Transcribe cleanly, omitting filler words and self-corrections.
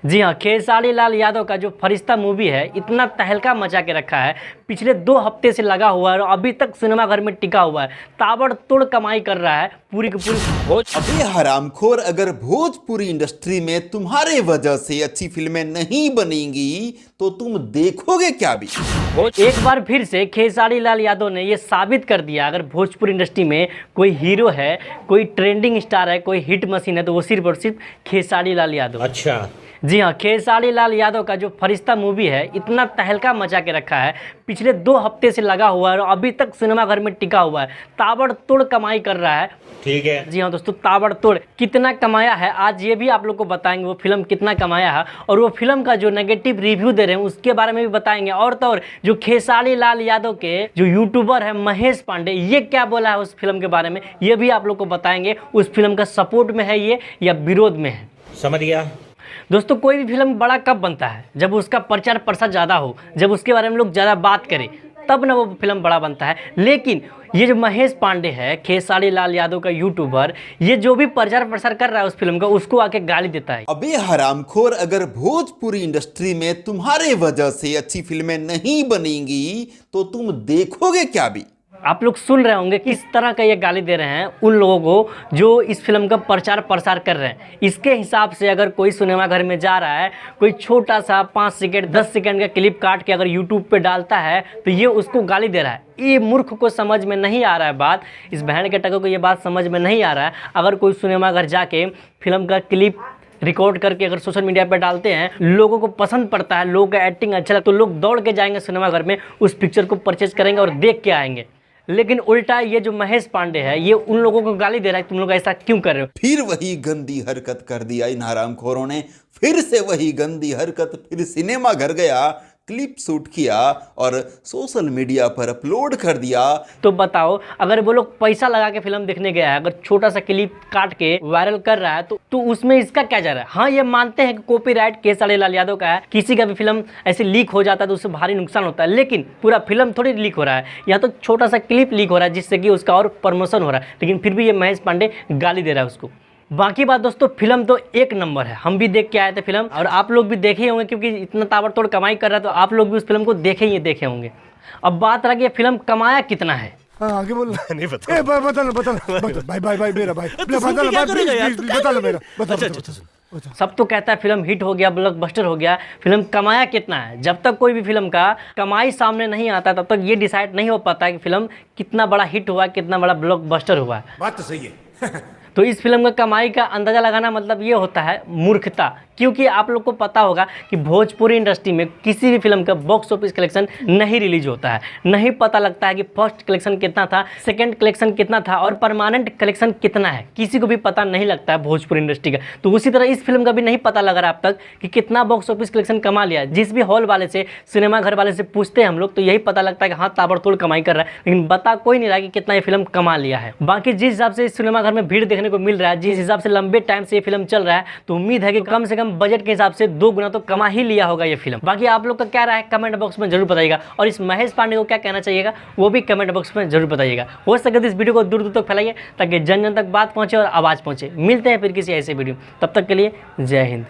जी हाँ, खेसारी लाल यादव का जो फरिश्ता मूवी है इतना तहलका मचा के रखा है। पिछले 2 हफ्ते से लगा हुआ है और अभी तक सिनेमाघर में टिका हुआ है। ताबड़तोड़ कमाई कर रहा है पूरी की पूरी। अबे हरामखोर, अगर भोजपुरी इंडस्ट्री में तुम्हारे वजह से अच्छी फिल्में नहीं बनेंगी तो तुम देखोगे क्या भी। एक बार फिर से खेसारी लाल यादव ने ये साबित कर दिया, अगर भोजपुरी इंडस्ट्री में कोई हीरो है, कोई ट्रेंडिंग स्टार है, कोई हिट मशीन है तो वो सिर्फ और सिर्फ खेसारी लाल यादव। अच्छा, जी हाँ, खेसारी लाल यादव का जो फरिश्ता मूवी है इतना तहलका मचा के रखा है। पिछले 2 हफ्ते से लगा हुआ है और अभी तक सिनेमाघर में टिका हुआ है। ताबड़तोड़ कमाई कर रहा है। ठीक है। जी हाँ दोस्तों, ताबड़तोड़ कितना कमाया है आज ये भी आप लोग को बताएंगे। वो फिल्म कितना कमाया है और वो फिल्म का जो नेगेटिव रिव्यू दे रहे हैं उसके बारे में भी बताएंगे। और तो और जो खेसारी लाल यादव के जो यूट्यूबर है महेश पांडे, ये क्या बोला है उस फिल्म के बारे में ये भी आप लोग को बताएंगे। उस फिल्म का सपोर्ट में है ये या विरोध में है, समझ गया। दोस्तों कोई भी फिल्म बड़ा कब बनता है? जब उसका प्रचार प्रसार ज़्यादा हो, जब उसके बारे में लोग ज़्यादा बात करें, तब ना वो फिल्म बड़ा बनता है। लेकिन ये जो महेश पांडे है, खेसारी लाल यादव का यूट्यूबर, ये जो भी प्रचार प्रसार कर रहा है उस फिल्म का, उसको आके गाली देता है। अबे हरामखोर, अगर भोजपुरी इंडस्ट्री में तुम्हारे वजह से अच्छी फिल्में नहीं बनेंगी तो तुम देखोगे क्या भी। आप लोग सुन रहे होंगे किस तरह का ये गाली दे रहे हैं उन लोगों को जो इस फिल्म का प्रचार प्रसार कर रहे हैं। इसके हिसाब से अगर कोई सिनेमाघर में जा रहा है, कोई छोटा सा 5 सेकंड 10 सेकंड का क्लिप काट के अगर यूट्यूब पे डालता है तो ये उसको गाली दे रहा है। ये मूर्ख को समझ में नहीं आ रहा है बात, इस बहन के टको को ये बात समझ में नहीं आ रहा है। अगर कोई सिनेमाघर जाके फिल्म का क्लिप रिकॉर्ड करके अगर सोशल मीडिया पर डालते हैं, लोगों को पसंद पड़ता है, लोगों का एक्टिंग अच्छा लगता है तो लोग दौड़ के जाएंगे सिनेमाघर में, उस पिक्चर को परचेज करेंगे और देख के आएंगे। लेकिन उल्टा ये जो महेश पांडे है ये उन लोगों को गाली दे रहा है, तुम लोग ऐसा क्यों कर रहे हो। फिर वही गंदी हरकत कर दिया इन हरामखोरों ने, फिर से वही गंदी हरकत। फिर सिनेमा घर गया, क्लिप शूट किया और सोशल मीडिया पर अपलोड कर दिया। तो बताओ, अगर वो लोग पैसा लगा के फिल्म देखने गया है, अगर छोटा सा क्लिप काट के वायरल कर रहा है तो उसमें इसका क्या जा रहा है। हाँ, ये मानते हैं कि कॉपीराइट खेसारी लाल यादव का है, किसी का भी फिल्म ऐसे लीक हो जाता है तो उससे भारी नुकसान होता है। लेकिन पूरा फिल्म थोड़ी लीक हो रहा है, यहाँ तो छोटा सा क्लिप लीक हो रहा है जिससे कि उसका और प्रमोशन हो रहा है। लेकिन फिर भी ये महेश पांडे गाली दे रहा है उसको। बाकी बात दोस्तों, फिल्म तो एक नंबर है। हम भी देख के आए थे फिल्म और आप लोग भी देखे होंगे, क्योंकि इतना ताबड़तोड़ कमाई कर रहा है तो आप लोग भी उस फिल्म को देखे होंगे। अब बात रहा कि ये फिल्म कमाया कितना है। हाँ, आगे बोल। नहीं पता। बता भाई मेरा भाई बता लो मेरा। सब तो कहता है फिल्म हिट हो गया, ब्लॉकबस्टर हो गया, फिल्म कमाया कितना है। जब तक कोई भी फिल्म का कमाई सामने नहीं आता तब तक ये डिसाइड नहीं हो पाता है कि फिल्म कितना बड़ा हिट हुआ है, कितना बड़ा ब्लॉकबस्टर हुआ है। बात तो सही है। तो इस फिल्म का कमाई का अंदाज़ा लगाना मतलब ये होता है मूर्खता। क्योंकि आप लोग को पता होगा कि भोजपुरी इंडस्ट्री में किसी भी फिल्म का बॉक्स ऑफिस कलेक्शन नहीं रिलीज होता है, नहीं पता लगता है कि फर्स्ट कलेक्शन कितना था, सेकंड कलेक्शन कितना था और परमानेंट कलेक्शन कितना है, किसी को भी पता नहीं लगता है भोजपुरी इंडस्ट्री का। तो उसी तरह इस फिल्म का भी नहीं पता लग रहा अब तक कि कितना बॉक्स ऑफिस कलेक्शन कमा लिया। जिस भी हॉल वाले से, सिनेमा घर वाले से पूछते हैं हम लोग तो यही पता लगता है कि हाँ ताबड़तोड़ कमाई कर रहा है, लेकिन बता कोई नहीं रहा कि कितना ये फिल्म कमा लिया है। बाकी जिस हिसाब से इस सिनेमा घर में भीड़ देखने को मिल रहा है, जिस हिसाब से लंबे टाइम से ये फिल्म चल रहा है, तो उम्मीद है कि कम से कम बजट के हिसाब से 2 गुना तो कमा ही लिया होगा ये फिल्म। बाकी आप लोग का क्या राय है कमेंट बॉक्स में जरूर बताइएगा और इस महेश पांडे को क्या कहना चाहिएगा वो भी कमेंट बॉक्स में जरूर बताइएगा। हो सके तो इस वीडियो को दूर दूर तक फैलाइए ताकि जन जन तक बात पहुंचे और आवाज़ पहुंचे। मिलते हैं फिर किसी ऐसे वीडियो, तब तक के लिए जय हिंद।